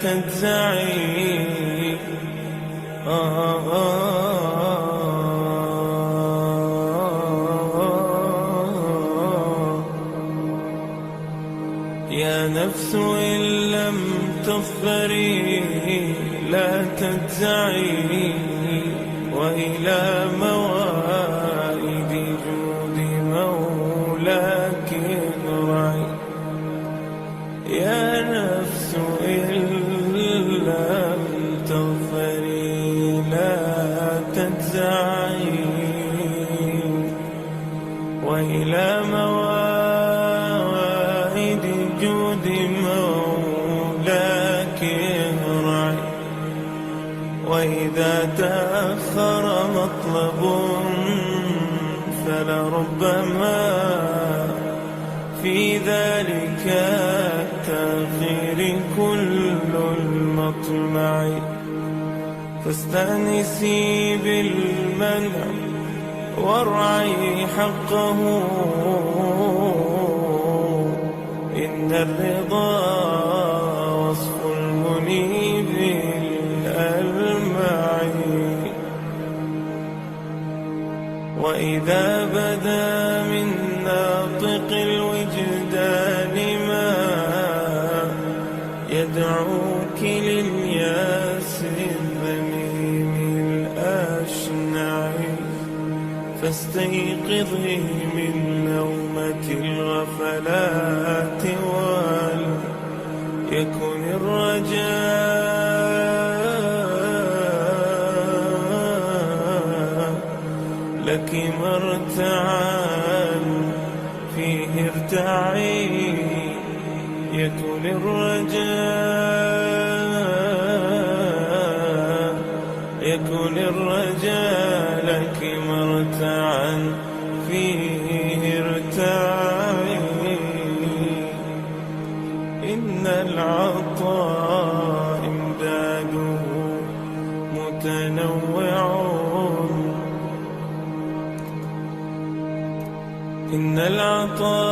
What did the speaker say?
تجزعي. يا نفس إن لم تظفري لا تجزعي، وإلى موائد جود مولاك ارجعي. يا نفس إن لم تظفري لا تجزعي، وإلى موائد جود مولاك ارجعي. وإذا تأخر مطلب فلربما في ذلك التأخير كل المطمع. فاستأنسي بالمنع وارعي حقه، إن الرضا وصف المنيب الألمع. وإذا بدا من ناطق الوجدان ما يدعوك للياس الذميم الأشنع، فاستيقظي من نومة الغفلات وليكن الرجاء لك مرتعا فيه ارتعي. يكن الرجاء لك مرتعا فيه ارتعي. إن العطاء امداده متنوع، إن العطاء